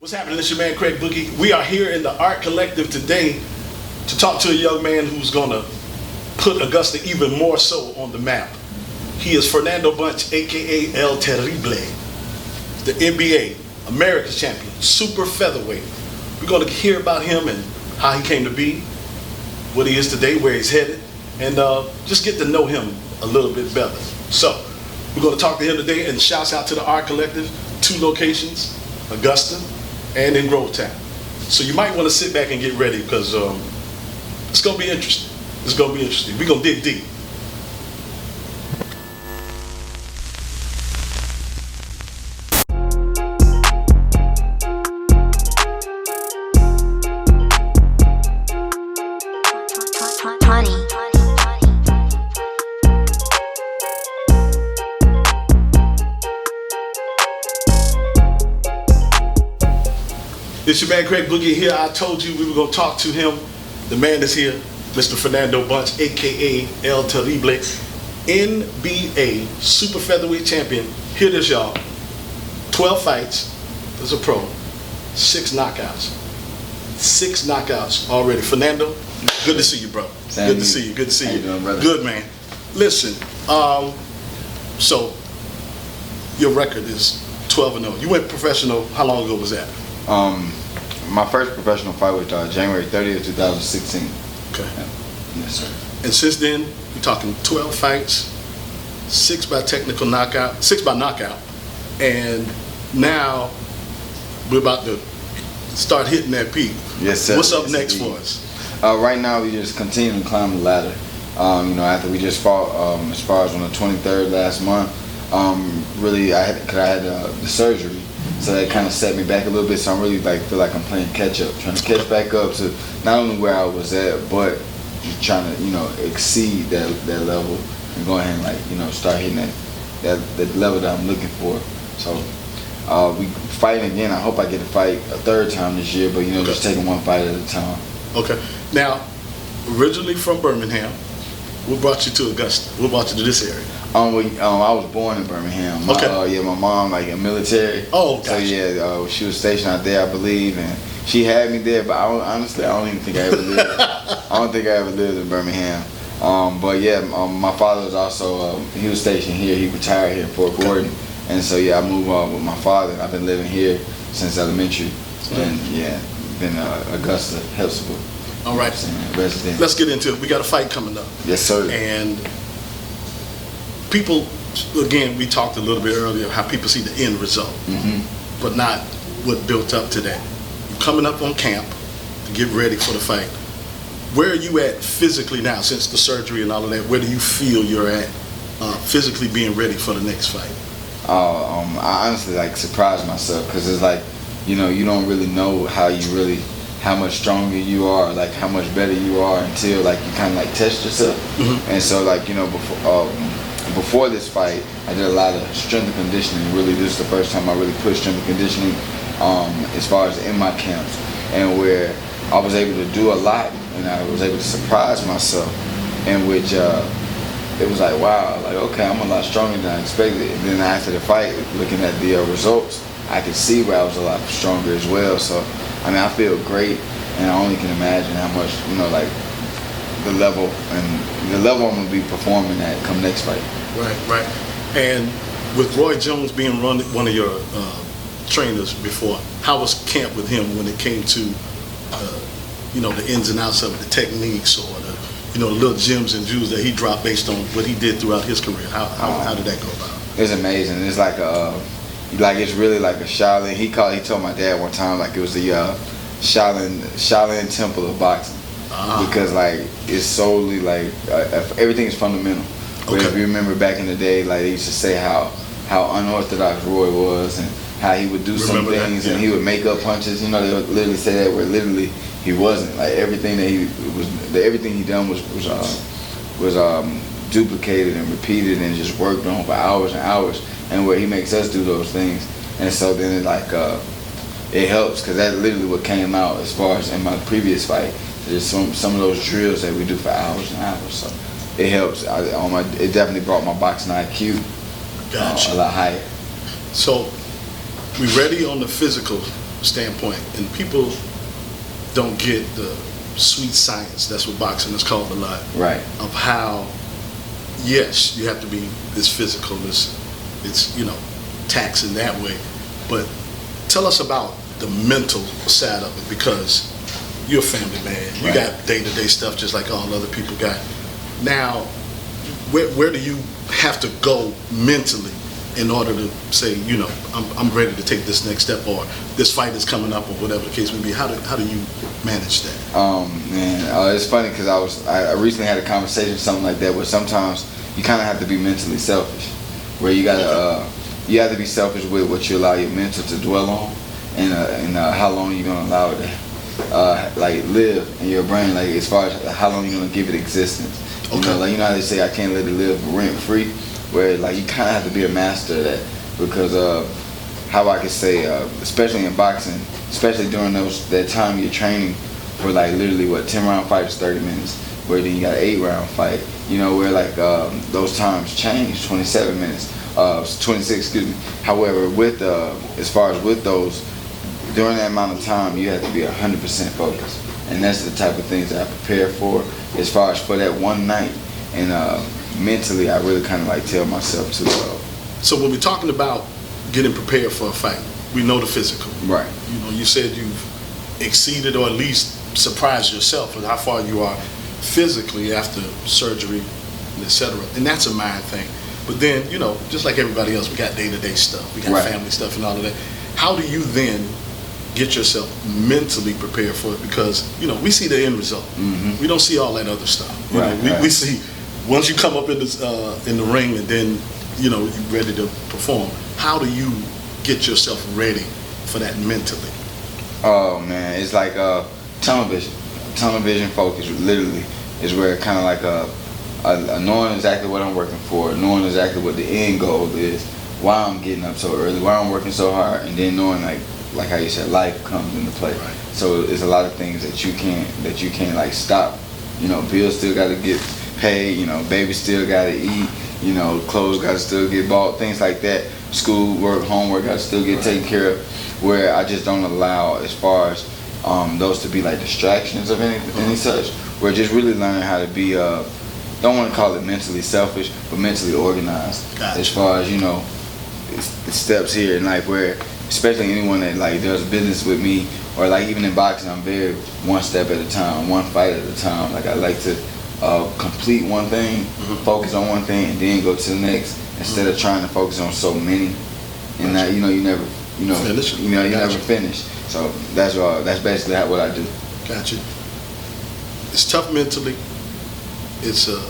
What's happening? It's your man Craig Boogie. We are here in the Art Collective today to talk to a young man who's going to put Augusta even more so on the map. He is Fernando Bunch, aka El Terrible, the NBA America's champion, super featherweight. We're going to hear about him and how he came to be, what he is today, where he's headed, and just get to know him a little bit better. So we're going to talk to him today, and shouts out to the Art Collective, 2 locations, Augusta and in Grovetown. So you might want to sit back and get ready because it's going to be interesting. It's going to be interesting. We're going to dig deep. It's your man Craig Boogie here. I told you we were going to talk to him. The man is here, Mr. Fernando Bunch, aka El Terrible, NBA super featherweight champion. Here it is, y'all. 12 fights as a pro, 6 knockouts. 6 knockouts already. Fernando, good to see you, bro. Good to see you. Good to see you. How you doing, brother? Good, man. Listen, so your record is 12-0. You went professional. How long ago was that? My first professional fight was January 30th, 2016. Okay. Yeah. Yes, sir. And since then, you're talking 12 fights, 6 by technical knockout, 6 by knockout, and now we're about to start hitting that peak. Yes, sir. What's up Yes, next indeed. for us? Right now, we just continue to climb the ladder. After we just fought, as far as on the 23rd last month, really, I had the surgery. So that kind of set me back a little bit. So I'm really feel like I'm playing catch up, trying to catch back up to not only where I was at, but just trying to exceed that level and go ahead and start hitting that level that I'm looking for. So we fighting again. I hope I get to fight a 3rd time this year, but just taking one fight at a time. Okay. Now, originally from Birmingham, what brought you to Augusta? What brought you to this area? I was born in Birmingham. My mom in military. Oh, gotcha. So yeah, she was stationed out there, I believe, and she had me there. But honestly, I don't even think I ever lived. I don't think I ever lived in Birmingham. But yeah, my father was also he was stationed here. He retired here in Fort Gordon, and so yeah, I moved with my father. I've been living here since elementary, and yeah, been Augusta, Hepzibah. All right. Resident. Let's get into it. We got a fight coming up. Yes, sir. And people, again, we talked a little bit earlier how people see the end result, but not what built up to that. You're coming up on camp to get ready for the fight. Where are you at physically now, since the surgery and all of that? Where do you feel you're at physically being ready for the next fight? I honestly surprised myself because it's you don't really know how much stronger you are, how much better you are until you kind of test yourself. And so before this fight, I did a lot of strength and conditioning. Really, this is the first time I really put strength and conditioning as far as in my camps, and where I was able to do a lot, and I was able to surprise myself, in which it was wow, okay, I'm a lot stronger than I expected. And then after the fight, looking at the results, I could see where I was a lot stronger as well. So I feel great, and I only can imagine how much the level I'm gonna be performing at come next fight. Right. And with Roy Jones being one of your trainers before, how was camp with him when it came to the ins and outs of it, the techniques, or the little gems and jewels that he dropped based on what he did throughout his career? How did that go about? It's amazing. It's it's really like a Shaolin. He told my dad one time it was the Shaolin temple of boxing. Because it's solely everything is fundamental. But if you remember back in the day, they used to say how unorthodox Roy was, and how he would do some things, and he would make up punches. They would literally say that where literally he wasn't. Everything he done was duplicated and repeated and just worked on for hours and hours. And where he makes us do those things, and so then it helps because that's literally what came out as far as in my previous fight. There's some of those drills that we do for hours and hours. So it helps. It definitely brought my boxing IQ Gotcha. A lot higher. So we ready on the physical standpoint, and people don't get the sweet science, that's what boxing is called a lot, Right. of how, yes, you have to be this physical, it's taxing that way, but tell us about the mental side of it, because you're a family man. You Right. got day-to-day stuff just like all other people got. Now, where do you have to go mentally in order to say, I'm ready to take this next step, or this fight is coming up, or whatever the case may be? How do you manage that? Man, it's funny because I recently had a conversation, something like that, where sometimes you kind of have to be mentally selfish, where you gotta you have to be selfish with what you allow your mental to dwell on, and how long you're gonna allow it to live in your brain, like as far as how long you're gonna give it existence. Okay. You know how they say I can't let it live rent free, where you kind of have to be a master of that, because how I could say, especially in boxing, especially during that time you're training for literally 10-round fight is 30 minutes, where then you got an 8-round fight, where those times change, 27 minutes, 26, excuse me. However, with as far as with those, during that amount of time, you have to be 100% focused, and that's the type of things that I prepare for, as far as for that one night, and mentally, I really kind of tell myself to. So when we're talking about getting prepared for a fight, we know the physical. Right. You said you've exceeded, or at least surprised yourself with how far you are physically after surgery, and et cetera. And that's a mind thing. But then, just like everybody else, we got day-to-day stuff. We got Right. family stuff and all of that. How do you then get yourself mentally prepared for it? Because, we see the end result. Mm-hmm. We don't see all that other stuff. Right, We see, once you come up in the ring, and then, you're ready to perform. How do you get yourself ready for that mentally? Oh man, it's like tunnel vision. Tunnel vision focus literally is where kind of knowing exactly what I'm working for, knowing exactly what the end goal is, why I'm getting up so early, why I'm working so hard, and then knowing like how you said, life comes into play. Right. So it's a lot of things that you can't stop. Bills still got to get paid. Baby still got to eat. Clothes got to still get bought. Things like that. School work, homework got to still get taken care of. Where I just don't allow, as far as those to be distractions of any such. We're just really learning how to be. Don't want to call it mentally selfish, but mentally organized. Gotcha. As far as it's steps here in life, where especially anyone that does business with me, or even in boxing, I'm very one step at a time, one fight at a time. I like to complete one thing, focus on one thing, and then go to the next, instead of trying to focus on so many, and that you never Finish. you never finish. So that's basically what I do. Gotcha. It's tough mentally. It's a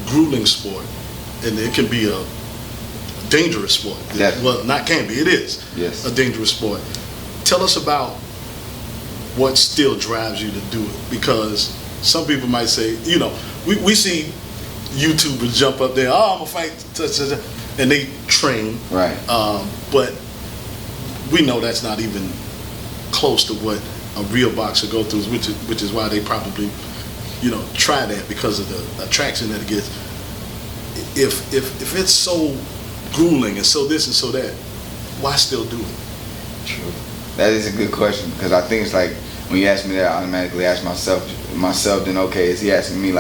grueling sport, and it can be a dangerous sport. Definitely. Well, not can be. It is. Yes. A dangerous sport. Tell us about what still drives you to do it, because some people might say, we see YouTubers jump up there, I'm gonna fight, and they train. Right. But we know that's not even close to what a real boxer goes through, which is why they probably, try that, because of the attraction that it gets. If it's so grueling and so this and so that, why still do it? True. That is a good question, because I think it's when you ask me that, I automatically ask myself. Then okay, is he asking me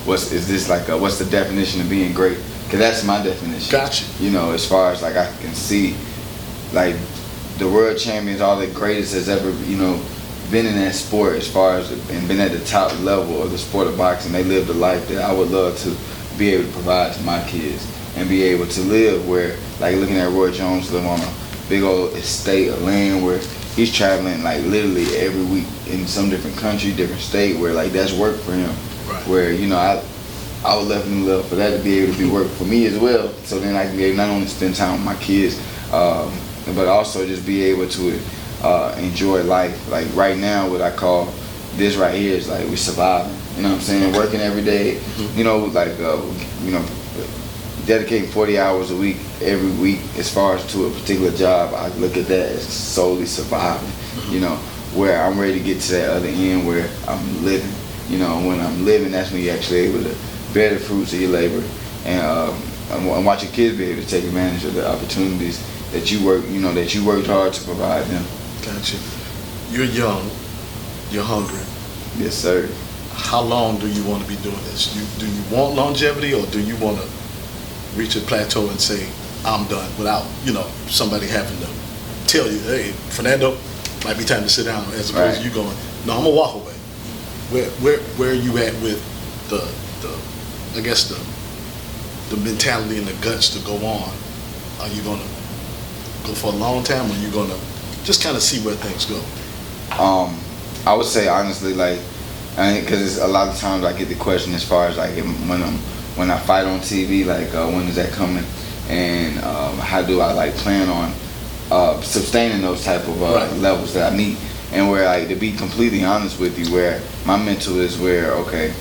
what's the definition of being great? Because that's my definition. Gotcha. As far as I can see, the world champions, all the greatest has ever been in that sport, as far as and been at the top level of the sport of boxing. They lived a life that I would love to be able to provide to my kids, and be able to live where, looking at Roy Jones live on a big old estate of land where he's traveling literally every week in some different country, different state, where that's work for him. Right. Where I would definitely love for that to be able to be work for me as well. So then I can be able not only spend time with my kids, but also just be able to enjoy life. Right now, what I call this right here is we surviving. You know what I'm saying? Working every day. Dedicating 40 hours a week every week, as far as to a particular job. I look at that as solely surviving. Where I'm ready to get to that other end where I'm living. When I'm living, that's when you're actually able to bear the fruits of your labor, and watch your kids be able to take advantage of the opportunities that you worked hard to provide them. Gotcha. You're young. You're hungry. Yes, sir. How long do you want to be doing this? Do you want longevity, or do you want to reach a plateau and say, I'm done, without, somebody having to tell you, hey, Fernando, might be time to sit down, as opposed to you going, no, I'm gonna walk away. Where are you at with the mentality and the guts to go on? Are you gonna go for a long time, or are you gonna just kind of see where things go? I would say honestly, like, because a lot of times I get the question as far as like when I fight on TV, like when is that coming, and how do I like plan on sustaining those type of levels that I need, and where like to be completely honest with you, where my mental is where okay,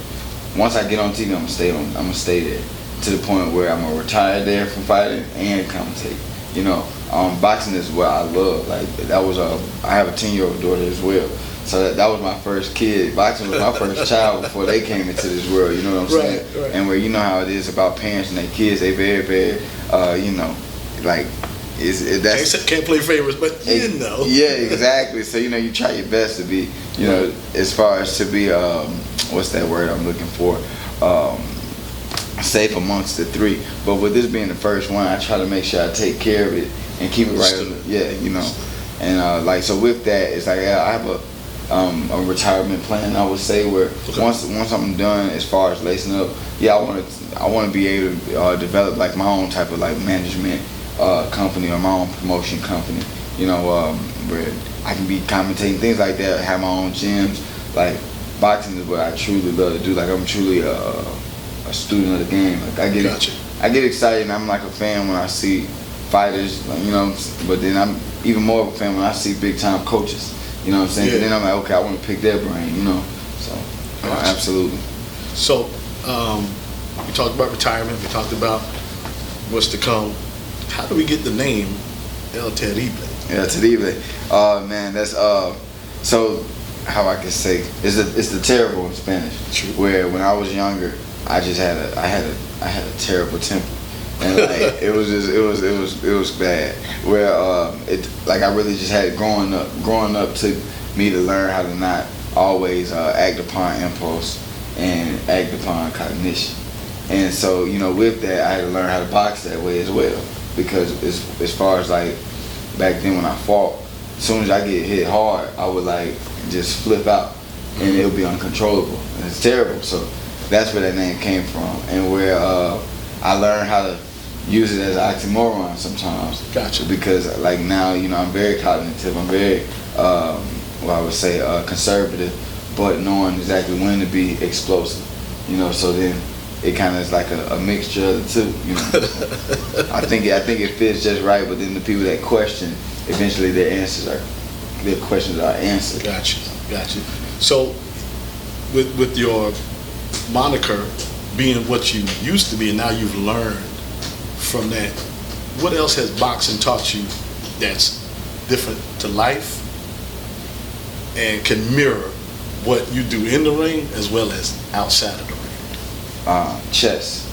once I get on TV, I'm gonna stay there to the point where I'm gonna retire there from fighting and commentate. Boxing is what I love. Like that was I have a 10-year-old daughter as well. So that was my first kid. Boxing was my first child before they came into this world. You know what I'm saying? Right. And where you know how it is about parents and their kids, they very, very, like that's can't play favorites, but Yeah, exactly. So you try your best to be, as far as to be, what's that word I'm looking for? Safe amongst the three. But with this being the first one, I try to make sure I take care of it and keep it right. Yeah, And like so with that, it's like I have a retirement plan, I would say, where once I'm done as far as lacing up, I want to be able to develop like my own type of like management company or my own promotion company, where I can be commentating things like that, have my own gyms. Like boxing is what I truly love to do. Like I'm truly a student of the game. Like I get excited and I'm like a fan when I see fighters, but then I'm even more of a fan when I see big time coaches. You know what I'm saying? Yeah. And then I'm like, okay, I want to pick their brain, So, absolutely. So, we talked about retirement. We talked about what's to come. How do we get the name El Terrible? El Terrible. Man, that's so how I can say it's the terrible in Spanish. True. Where when I was younger, I had a terrible temper. And like it was bad. Where I really just had growing up took me to learn how to not always act upon impulse and act upon cognition. And so with that, I had to learn how to box that way as well. Because as far as like back then when I fought, as soon as I get hit hard, I would like just flip out and it would be uncontrollable. And it's terrible. So that's where that name came from, and where I learned how to use it as an oxymoron sometimes. Gotcha. Because like now, I'm very cognitive. I'm very, I would say, conservative, but knowing exactly when to be explosive. So then it kind of is like a mixture of the two. I think it fits just right. But then the people that question, eventually their questions are answered. Gotcha. So with your moniker being what you used to be, and now you've learned from that, what else has boxing taught you that's different to life and can mirror what you do in the ring as well as outside of the ring? Chess.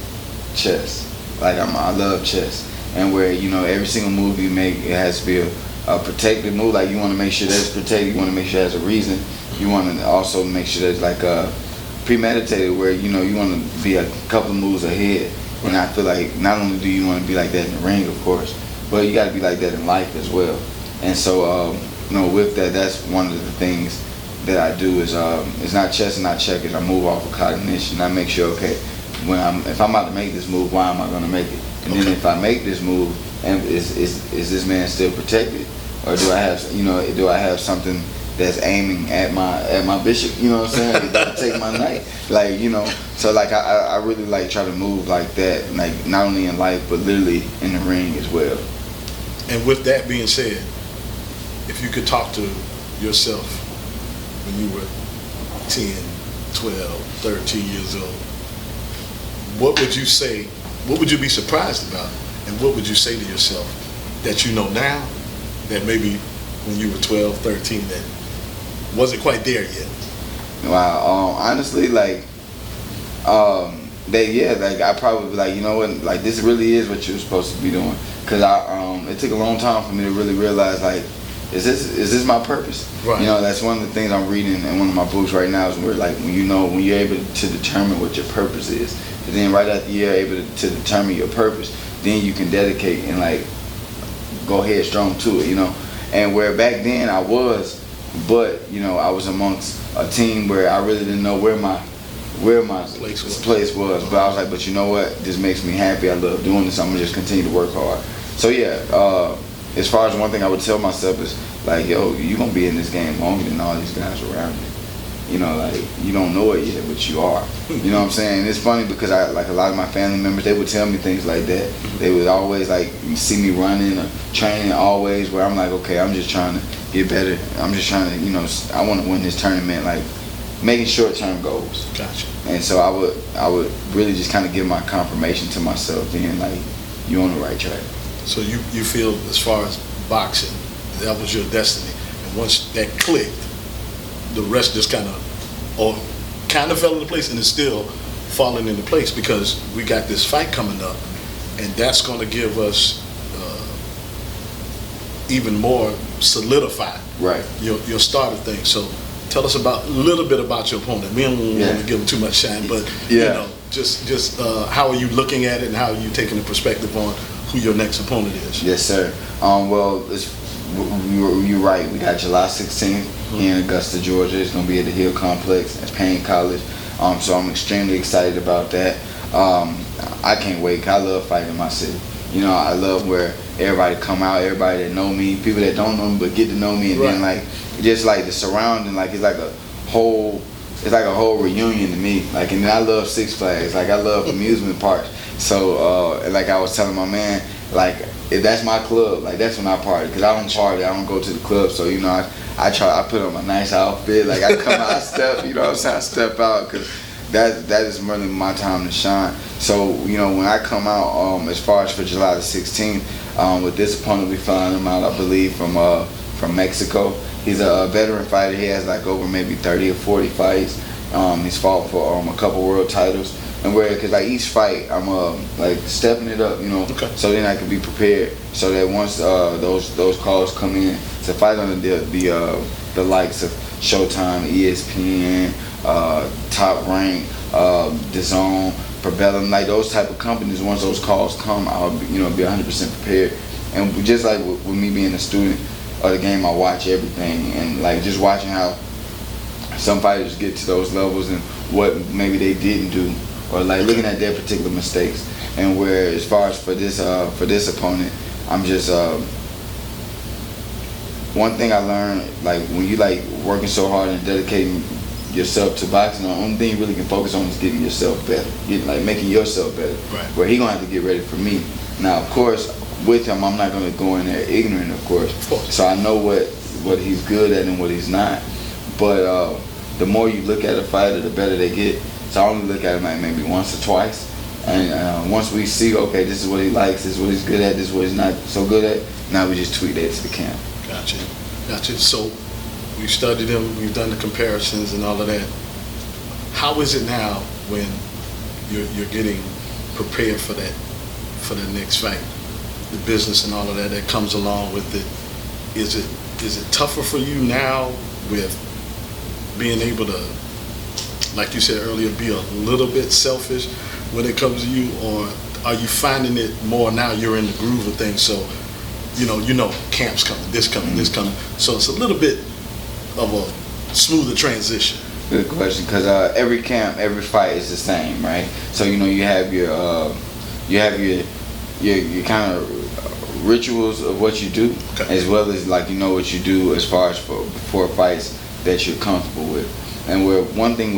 Like I love chess, and where every single move you make, it has to be a protected move. Like you want to make sure that's protected. You want to make sure there's a reason. You want to also make sure there's like a premeditated, where you want to be a couple of moves ahead. And I feel like not only do you want to be like that in the ring, of course, but you got to be like that in life as well. And so, with that, that's one of the things that I do is it's not chess and not checkers. I move off of cognition. I make sure, okay, if I'm about to make this move, why am I going to make it? And then if I make this move, and is this man still protected, or do I have something that's aiming at my bishop, you know what I'm saying? It's about to take my knight. Like, so like I really like try to move like that, like not only in life but literally in the ring as well. And with that being said, if you could talk to yourself when you were 10, 12, 13 years old, what would you say? What would you be surprised about? And what would you say to yourself that you know now that maybe when you were 12, 13 that wasn't quite there yet? Wow. Honestly, like, like I probably be like, you know what, like this really is what you're supposed to be doing. Cause it took a long time for me to really realize like is this my purpose? Right. You know, that's one of the things I'm reading in one of my books right now is where like when you're able to determine what your purpose is, and then right after you're able to determine your purpose, then you can dedicate and like go headstrong to it, you know. And where back then I was, but you know, I was amongst a team where I really didn't know where my place was. But I was like, but you know what? This makes me happy. I love doing this. I'm gonna just continue to work hard. So yeah, as far as one thing I would tell myself is like, yo, you gonna be in this game longer than all these guys around you. You know, like you don't know it yet, but you are. You know what I'm saying? And it's funny because I like a lot of my family members, they would tell me things like that. They would always like see me running or training always where I'm like, okay, I'm just trying to get better. I'm just trying to, you know, I want to win this tournament, like making short-term goals. Gotcha. And so I would really just kind of give my confirmation to myself, being like, you're on the right track. So you feel as far as boxing, that was your destiny, and once that clicked, the rest just kind of fell into place, and it's still falling into place because we got this fight coming up, and that's going to give us even more solidified Right. your start of things. So tell us a little bit about your opponent. We don't want to give him too much shine, but you know, just how are you looking at it, and how are you taking the perspective on who your next opponent is? Yes, sir. Well, you're right. We got July 16th in Augusta, Georgia. It's going to be at the Hill Complex at Payne College. So I'm extremely excited about that. I can't wait. I love fighting in my city. You know, I love where everybody come out, everybody that know me, people that don't know me but get to know me, and then like just like the surrounding, like it's like a whole reunion to me. Like, and then I love Six Flags. Like I love amusement parks. So like I was telling my man, like if that's my club, like that's when I party, because I don't party, I don't go to the club. So you know, I put on my nice outfit, like I come out, I step, you know what I'm saying, I step out, because that is really my time to shine. So you know, when I come out, as far as for July the 16th, with this opponent, we flying him out, I believe, from Mexico. He's a veteran fighter. He has like over maybe 30 or 40 fights. He's fought for a couple world titles. And because like each fight, I'm like stepping it up, you know, so then I can be prepared, so that once those calls come in to fight on the likes of Showtime, ESPN, Top Rank, DAZN, Probellum, like those type of companies, once those calls come, I'll be 100% prepared. And just like with me being a student of the game, I watch everything, and like just watching how some fighters get to those levels and what maybe they didn't do, or like looking at their particular mistakes. And where as far as for this opponent, I'm just one thing I learned, like when you like working so hard and dedicating yourself to boxing, the only thing you really can focus on is getting yourself better, making yourself better. Right. Where he gonna have to get ready for me. Now, of course, with him, I'm not gonna go in there ignorant, of course. So I know what he's good at and what he's not. But the more you look at a fighter, the better they get. So I only look at him like maybe once or twice. And once we see, okay, this is what he likes, this is what he's good at, this is what he's not so good at, now we just tweak that to the camp. Gotcha. So we've studied him, we've done the comparisons and all of that. How is it now when you're getting prepared for the next fight? The business and all of that comes along with it. Is it tougher for you now with being able to, like you said earlier, be a little bit selfish when it comes to you, or are you finding it more now you're in the groove of things? So you know camp's coming, this coming, so it's a little bit of a smoother transition. Good question, because every camp, every fight is the same, right? So you have your kind of rituals of what you do, as well as like what you do as far as for fights that you're comfortable with. And where one thing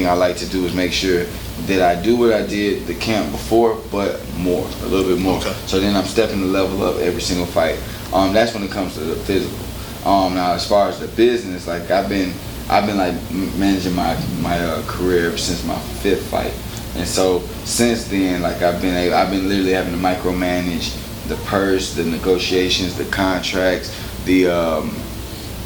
I like to do is make sure that I do what I did the camp before, but a little bit more. So then I'm stepping the level up every single fight. That's when it comes to the physical. Now as far as the business, like I've been like managing my career ever since my 5th fight, and so since then, like I've been literally having to micromanage the purse, the negotiations, the contracts, the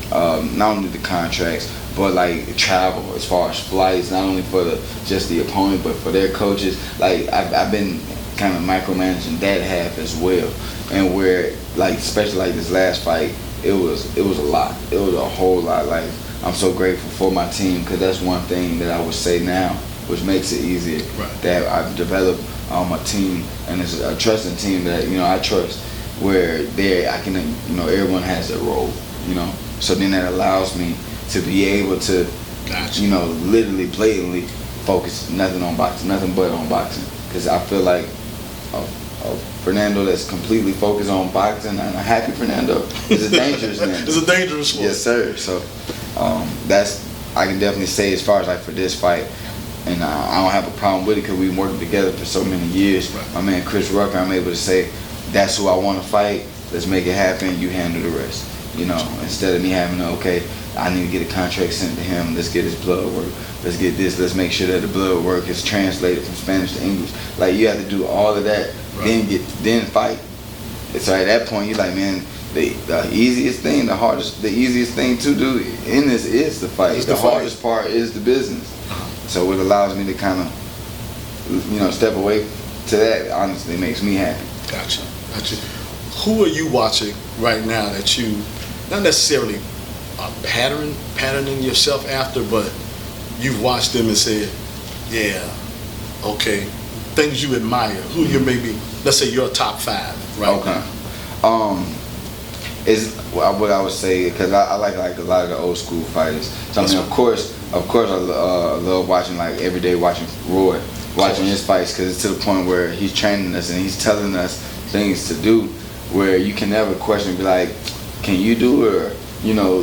not only the contracts, but like travel as far as flights, not only for just the opponent, but for their coaches. Like I've been kind of micromanaging that half as well. And where like especially like this last fight, it was a lot. It was a whole lot. Like, I'm so grateful for my team, because that's one thing that I would say now, which makes it easier. Right. That I've developed a team, and it's a trusting team that I trust, where I can everyone has their role. So then that allows me to be able to Gotcha. literally blatantly focus nothing but on boxing, because I feel like a Fernando that's completely focused on boxing, and a happy Fernando is a dangerous man. It's a dangerous one. Yes, sir. So that's, I can definitely say, as far as like for this fight, and I don't have a problem with it, because we've been working together for so many years. Right. My man Chris Rucker, I'm able to say, that's who I want to fight. Let's make it happen. You handle the rest. Instead of me having to, okay, I need to get a contract sent to him. Let's get his blood work. Let's get this. Let's make sure that the blood work is translated from Spanish to English. Like, you have to do all of that, right. then fight. So at that point, you're like, man, the easiest thing, the easiest thing to do in this is the fight. The hardest part is the business. So it allows me to kind of, step away to that. Honestly, makes me happy. Gotcha. Who are you watching right now that you, not necessarily patterning yourself after, but you've watched them and said, yeah, okay, things you admire? Who you maybe, let's say your top 5 right now. Is what I would say, because I like a lot of the old school fighters. So I mean, of course I love watching, like, every day watching Roy, watching his fights, because it's to the point where he's training us and he's telling us things to do, where you can never question, be like, can you do it, or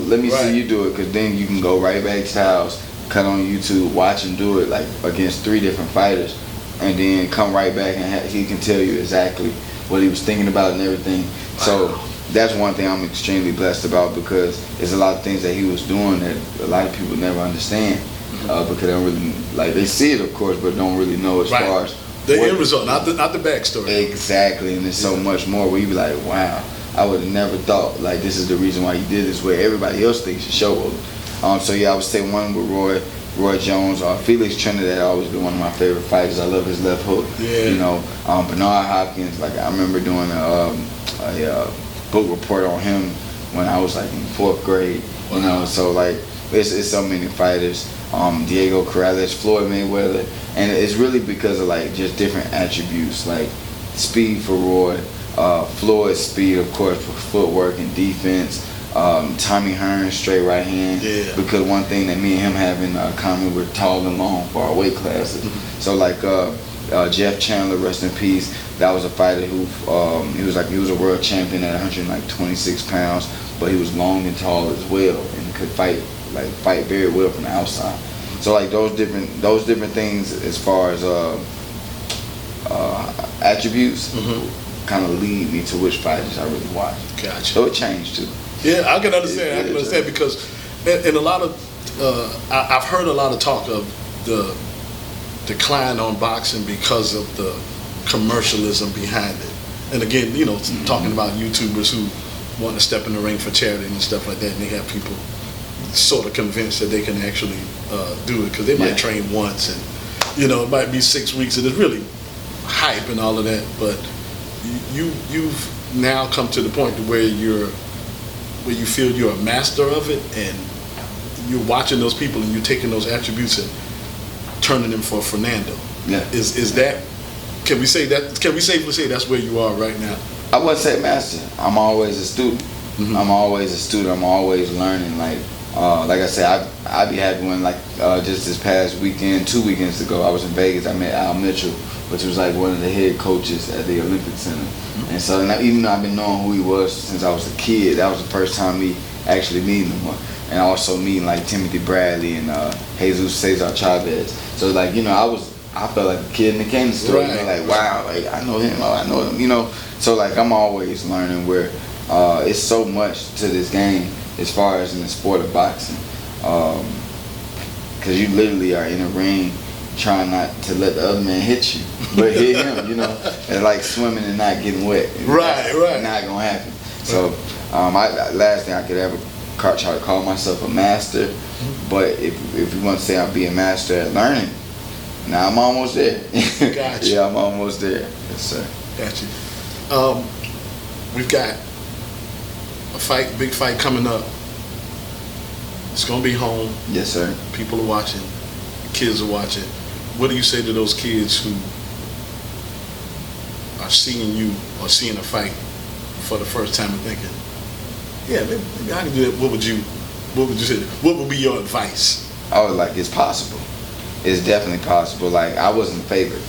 let me see you do it, because then you can go right back to the house, cut on YouTube, watch him do it, like, against 3 different fighters, and then come right back and he can tell you exactly what he was thinking about and everything. Wow. So that's one thing I'm extremely blessed about, because there's a lot of things that he was doing that a lot of people never understand, because they don't really, like, they see it, of course, but don't really know as far as the end result, not the backstory. Exactly, and there's so much more where you be like, wow, I would have never thought, like, this is the reason why he did this, where everybody else thinks the show over. So yeah, I would say one with Roy Jones. Felix Trinidad always been one of my favorite fighters. I love his left hook. Yeah. Bernard Hopkins, like, I remember doing a book report on him when I was like in 4th grade. Wow. So like, it's so many fighters. Diego Corrales, Floyd Mayweather, and it's really because of, like, just different attributes, like speed for Roy, Floyd's speed, of course, for footwork and defense. Tommy Hearn, straight right hand. Yeah. Because one thing that me and him have in common, we're tall and long for our weight classes. So like Jeff Chandler, rest in peace. That was a fighter who he was a world champion at 126 pounds, but he was long and tall as well, and could fight very well from the outside. So like those different things as far as attributes kind of lead me to which fighters I really watch. Gotcha. So it changed too. Yeah, I can understand. Because in a lot of I've heard a lot of talk of the decline on boxing because of the commercialism behind it. And again, talking about YouTubers who want to step in the ring for charity and stuff like that, and they have people sort of convinced that they can actually do it, because they might train once, and it might be 6 weeks, and it's really hype and all of that. But you've now come to the point to where you feel you're a master of it, and you're watching those people and you're taking those attributes and turning them for Fernando. Yeah. Is that, can we safely say that's where you are right now? I wouldn't say master. I'm always a student. I'm always a student. I'm always learning. Like I said, I'd be happy when, like, just this past weekend, 2 weekends ago, I was in Vegas. I met Al Mitchell, which was like one of the head coaches at the Olympic Center. And so even though I've been knowing who he was since I was a kid, that was the first time me actually meeting him. And also meeting like Timothy Bradley and Jesus Cesar Chavez. So like, I felt like a kid in the candy store. Right. Like, wow, like, I know him. So like, I'm always learning, where it's so much to this game as far as in the sport of boxing. Because you literally are in a ring trying not to let the other man hit you, but hit him, It's like swimming and not getting wet. Right. Not gonna happen. So last thing I could ever try to call myself a master, but if you want to say I'll be a master at learning, now I'm almost there. Gotcha. Yeah, I'm almost there. Yes, sir. Gotcha. We've got a fight, big fight coming up. It's gonna be home. Yes, sir. People are watching. Kids are watching. What do you say to those kids who are seeing you or seeing a fight for the first time and thinking, yeah, maybe I can do that? What would you say? What would be your advice? I was like, it's possible. It's definitely possible. Like, I wasn't favored.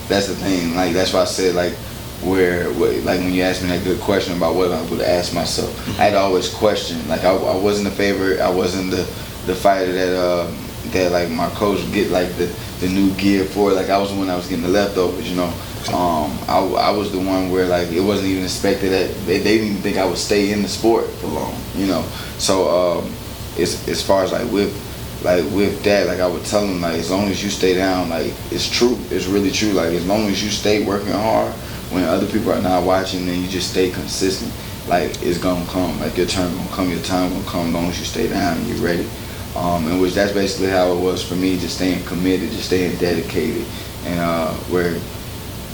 That's the thing. Like, that's why I said, like, like when you asked me that good question about what I would ask myself, I'd always question. Like, I wasn't a favorite. I wasn't the fighter that like my coach would get like the new gear for. Like, I was the one that was getting the leftovers, you know. I was the one where like it wasn't even expected that they didn't even think I would stay in the sport for long, you know. So as far as like with that, like I would tell them, like, as long as you stay down, like, it's true, it's really true. Like, as long as you stay working hard when other people are not watching, then you just stay consistent. Like, it's gonna come. Like, your turn gonna come, your time gonna come, as long as you stay down and you're ready. And which that's basically how it was for me, just staying committed, just staying dedicated, and where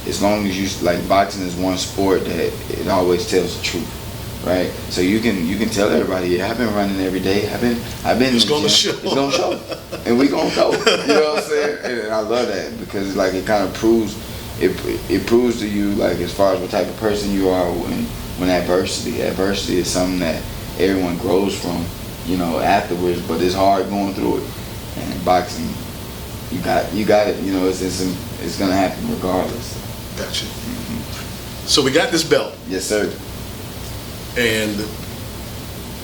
as long as you, like, boxing is one sport that it always tells the truth, right? So you can tell everybody, yeah, I've been running every day, I've been It's gonna show. It's gonna show, and we gonna go. You know what I'm saying? And I love that because like it kind of proves it proves to you, like, as far as what type of person you are when adversity is something that everyone grows from, you know, afterwards. But it's hard going through it, and boxing, you got it. You know, it's gonna happen regardless. Gotcha. So we got this belt. Yes, sir. And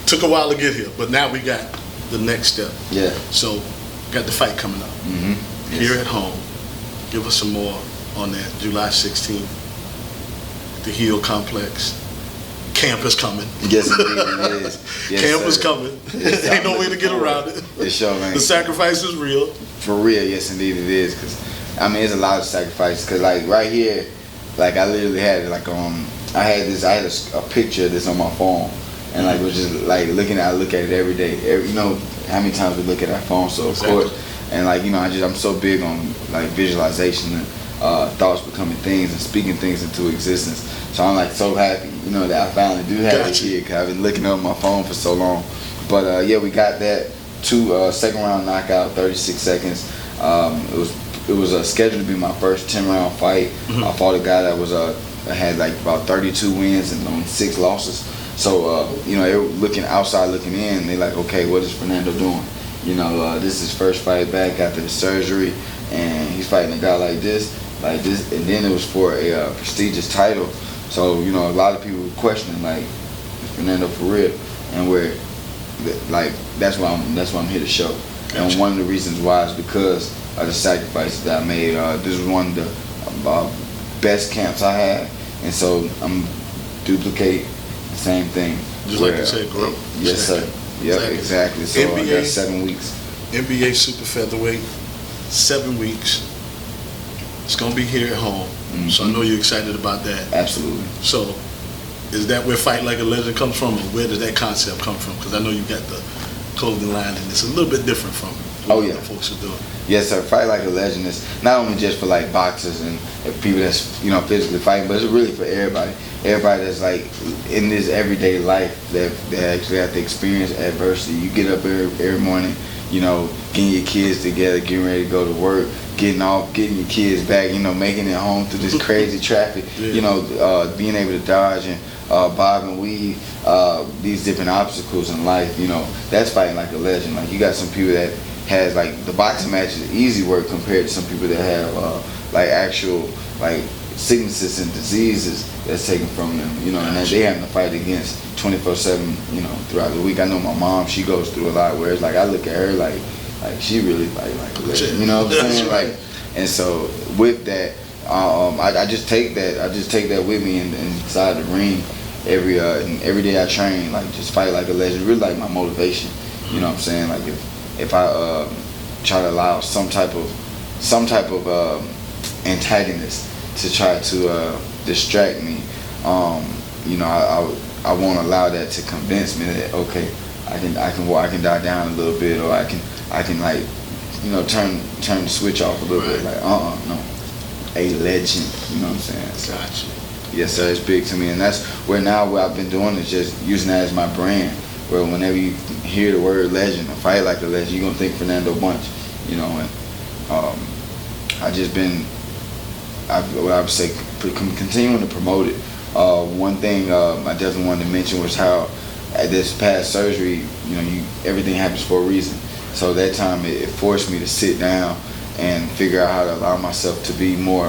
took a while to get here, but now we got the next step. Yeah. So got the fight coming up here at home. Give us some more on that. July 16th, the Hill Complex. Camp is coming. Yes, indeed it is. Yes, Camp sir. is coming. Yes, Ain't no way to get around it. It's sure, man. The sacrifice is real. For real, yes, indeed it is. Cause I mean, it's a lot of sacrifices. Cause like right here, like I literally had like I had a picture of this on my phone, and like it was just like I look at it every day. You know how many times we look at our phone, so of course, and like, you know, I'm so big on like visualization and thoughts becoming things and speaking things into existence. So I'm like so happy, you know, that I finally do have it here, because I've been looking up my phone for so long. But yeah, we got that second round knockout, 36 seconds. It was scheduled to be my first 10-round fight. I fought a guy that had like about 32 wins and only 6 losses. So you know, they were looking outside, looking in. They like, okay, what is Fernando doing? You know, this is his first fight back after the surgery, and he's fighting a guy like this, and then it was for a prestigious title. So, you know, a lot of people were questioning, like, is Fernando for real? And where, like, that's why I'm here to show. And one of the reasons why is because of the sacrifices that I made. This was one of the best camps I had, and so I'm duplicate the same thing. Just like you said, grow. Yes, sir. Yep, exactly. So I got 7 weeks. NBA super featherweight, 7 weeks. It's gonna be here at home, so I know you're excited about that. Absolutely. So, is that where Fight Like a Legend comes from, or where does that concept come from? Because I know you got the clothing line, and it's a little bit different from what the folks are doing. Yes, sir. Fight Like a Legend is not only just for like boxers and people that's, you know, physically fighting, but it's really for everybody. Everybody that's like in this everyday life that actually have to experience adversity. You get up every morning, you know, getting your kids together, getting ready to go to work, getting your kids back, you know, making it home through this crazy traffic, you know, being able to dodge and bob and weave these different obstacles in life. You know, that's fighting like a legend. Like, you got some people that has, like, the boxing match is easy work compared to some people that have like actual like sicknesses and diseases that's taken from them, you know, and that they having to fight against 24/7, you know, throughout the week. I know my mom, she goes through a lot, whereas like I look at her like she really fight like a legend, you know what I'm saying? Like, and so with that, I just take that with me inside the ring every day I train, like, just fight like a legend, really like my motivation, you know what I'm saying? Like, if I try to allow some type of antagonist to try to distract me, you know, I won't allow that to convince me that, okay, I can die down a little bit, or I can like, you know, turn the switch off a little bit, like no, a legend, you know what I'm saying? So, Gotcha. Yes, sir. It's big to me, and that's where now what I've been doing is just using that as my brand. Where whenever you hear the word legend or fight like a legend, you're gonna think Fernando Bunch, you know. And I just been, what I would say, continuing to promote it. One thing I definitely wanted to mention was how at this past surgery, you know, everything happens for a reason. So that time it forced me to sit down and figure out how to allow myself to be more,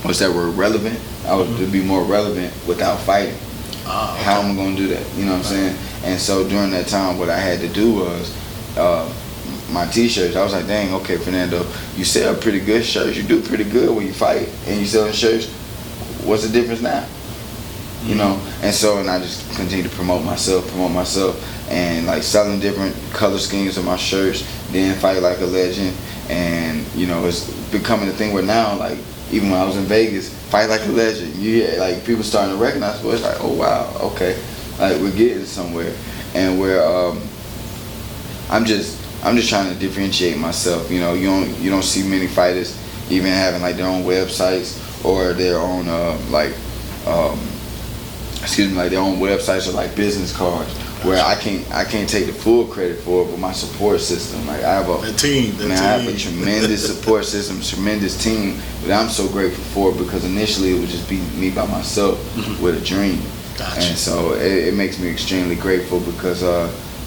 what's that word, relevant? I was to be more relevant without fighting. Okay. How am I going to do that? You know what I'm saying? And so during that time, what I had to do was, my t-shirts, I was like, dang, okay, Fernando, you sell pretty good shirts. You do pretty good when you fight and you selling shirts. What's the difference now? You know? And so, and I just continue to promote myself, and like selling different color schemes of my shirts, then fight like a legend. And, you know, it's becoming a thing where now, like, even when I was in Vegas, fight like a legend. Yeah, like people starting to recognize, well, it's like, oh wow, okay, like we're getting somewhere. And where I'm just trying to differentiate myself. You know, you don't see many fighters even having like their own websites or their own like their own websites or like business cards. Where I can't take the full credit for it, but my support system, like I have a team. I have a tremendous support system, tremendous team that I'm so grateful for, because initially it would just be me by myself with a dream. Gotcha. And so it makes me extremely grateful, because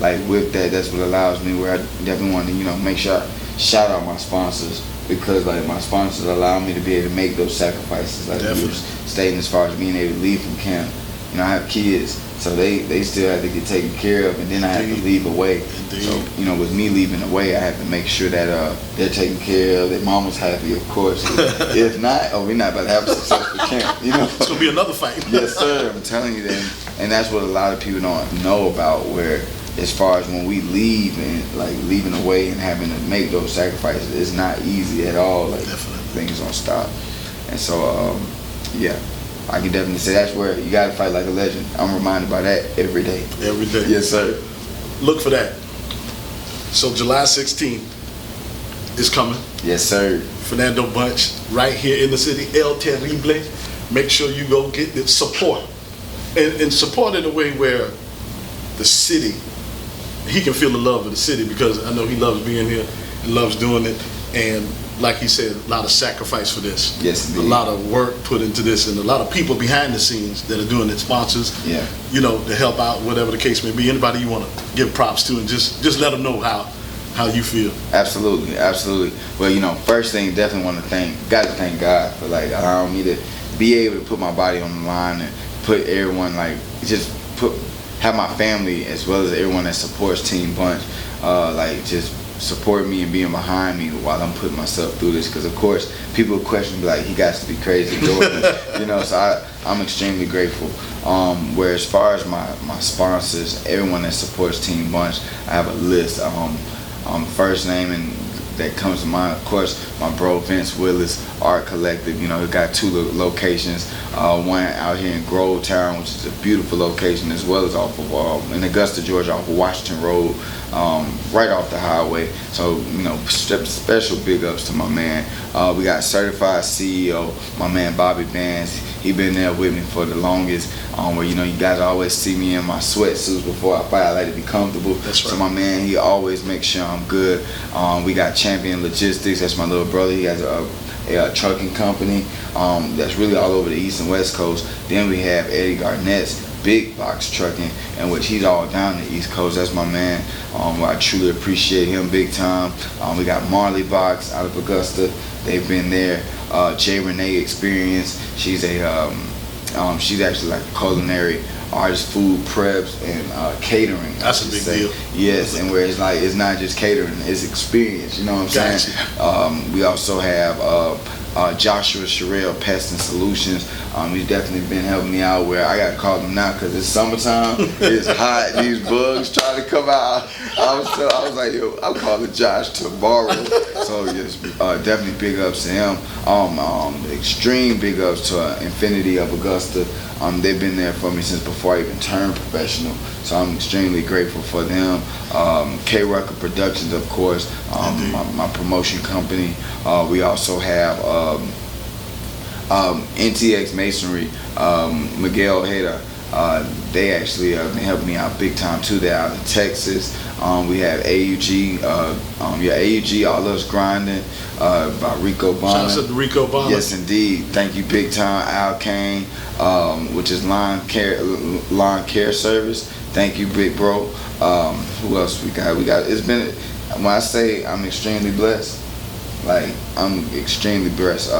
like with that, that's what allows me, where I definitely want to, you know, make sure I shout out my sponsors, because like my sponsors allow me to be able to make those sacrifices, like you were stating, as far as being able to leave from camp. You know, I have kids, so they still have to get taken care of, and then I have to leave away. So, you know, with me leaving away, I have to make sure that they're taken care of, their mama's happy, of course. If not, we're not about to have a successful camp, you know. It's going to be another fight. Yes, sir, I'm telling you that. And that's what a lot of people don't know about, where as far as when we leave and like leaving away and having to make those sacrifices, it's not easy at all. Like, things don't stop. And so, yeah. I can definitely say that's where you gotta fight like a legend. I'm reminded by that every day. Every day. Yes, sir. Look for that. So July 16th is coming. Yes, sir. Fernando Bunch, right here in the city, El Terrible. Make sure you go get the support. And support in a way where the city, he can feel the love of the city, because I know he loves being here and loves doing it. And like he said, a lot of sacrifice for this. Yes, indeed. A lot of work put into this, and a lot of people behind the scenes that are doing it, sponsors, you know, to help out, whatever the case may be. Anybody you want to give props to, and just let them know how you feel. Absolutely, absolutely. Well, you know, first thing, definitely want to thank God for like allowing me to be able to put my body on the line and put everyone, like, have my family as well as everyone that supports Team Bunch, like just support me and being behind me while I'm putting myself through this. Because of course people question me like, he got to be crazy doing this, you know. So I'm extremely grateful. Where as far as my sponsors, everyone that supports Team Bunch, I have a list. First name and that comes to mind, of course, my bro Vince Willis Art Collective. You know, he got 2 locations, one out here in Grovetown, which is a beautiful location, as well as off of in Augusta, Georgia, off of Washington Road, right off the highway. So, you know, special big ups to my man. We got Certified CEO, my man Bobby Bands. He been there with me for the longest. Where, you know, you guys always see me in my sweatsuits before I fight. I like to be comfortable. That's right. So my man, he always makes sure I'm good. We got Champion Logistics. That's my little brother. He has a trucking company that's really all over the East and West Coast. Then we have Eddie Garnett's Big Box Trucking, in which he's all down the East Coast. That's my man. I truly appreciate him big time. We got Marley Box out of Augusta. They've been there. J. Renee Experience. She's she's actually like a culinary artist, food preps and catering. That's a big deal. Yes, and where it's like, it's not just catering, it's experience. You know what I'm saying? We also have Joshua Sherrill Pest and Solutions. He's definitely been helping me out, where I gotta call him now because it's summertime. It's hot. These bugs trying to come out. I was like, yo, I'm calling Josh tomorrow. So yes, definitely big ups to him. Extreme big ups to Infinity of Augusta. They've been there for me since before I even turned professional. So I'm extremely grateful for them. K Rucker Productions, of course, my promotion company. We also have NTX Masonry, Miguel Ojeda, they actually been helping me out big time too. They're out of Texas. We have AUG, AUG, All Us Grinding, by Rico Bonner. Shout out to Rico Bonner. Yes, indeed. Thank you big time. Al Kane, which is Lawn Care Service. Thank you, big bro. Who else we got? It's been, when I say I'm extremely blessed, like I'm extremely blessed.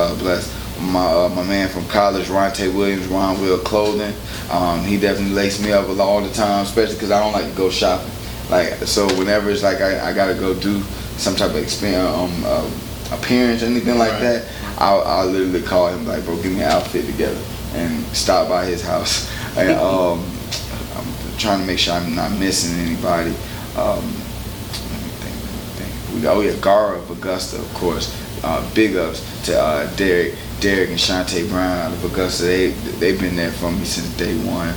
My man from college, Ronte Williams, Ron Will Clothing, he definitely laced me up all the time, especially because I don't like to go shopping. Like, so whenever it's like I gotta go do some type of appearance or anything like that, I'll literally call him like, bro, give me an outfit together and stop by his house. And I'm trying to make sure I'm not missing anybody. Let me think. Oh yeah, Gara of Augusta, of course. Big ups to Derek and Shantae Brown out of Augusta. They've been there for me since day one.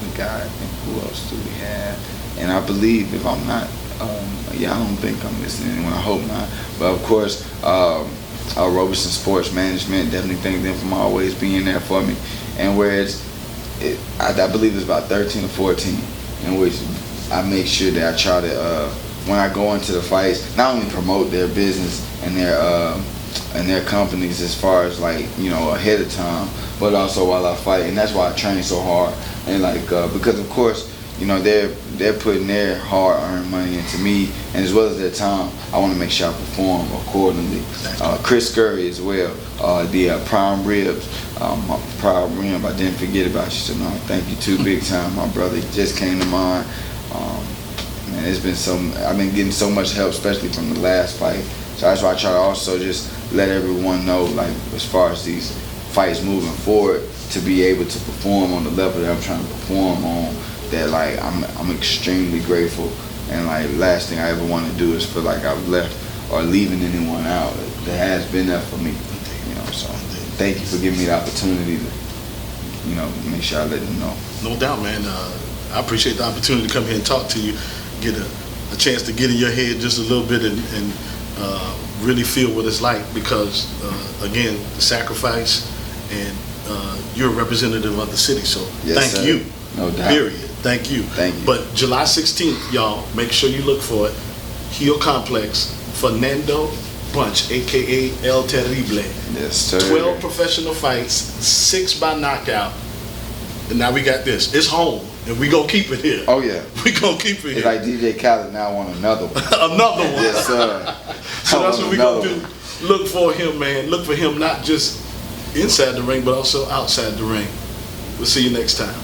We got, I think, who else do we have? And I believe, if I'm not, I don't think I'm missing anyone. I hope not. But of course, Roberson Sports Management, definitely thank them for always being there for me. And whereas I believe it's about 13 or 14, in which I make sure that I try to, when I go into the fights, not only promote their business and their companies as far as like, ahead of time, but also while I fight. And that's why I train so hard. And like, because of course, they're putting their hard-earned money into me, and as well as their time, I want to make sure I perform accordingly. Chris Curry as well, the Prime Ribs, Prime Rib, I didn't forget about you, so no, thank you too, big time, my brother. He just came to mind. Man, I've been getting so much help, especially from the last fight. So that's why I try to also just let everyone know, like, as far as these fights moving forward, to be able to perform on the level that I'm trying to perform on, that like I'm extremely grateful. And like, last thing I ever want to do is feel like I've left or leaving anyone out that has been there for me. So thank you for giving me the opportunity to, make sure I let them know. No doubt, man. I appreciate the opportunity to come here and talk to you, get a chance to get in your head just a little bit and really feel what it's like, because again, the sacrifice, and you're a representative of the city, so yes, thank sir. you. No doubt. Period. Thank you. Thank you. But July 16th, y'all, make sure you look for it. Heel Complex, Fernando Bunch, aka El Terrible. Yes, sir. 12 professional fights, 6 by knockout. And now we got this. It's home, and we gonna keep it here. Oh yeah. We gonna keep it here. It's like DJ Khaled now on another one. Another one. Yes, sir. So that's what we gonna do. Look for him, man. Look for him not just inside the ring, but also outside the ring. We'll see you next time.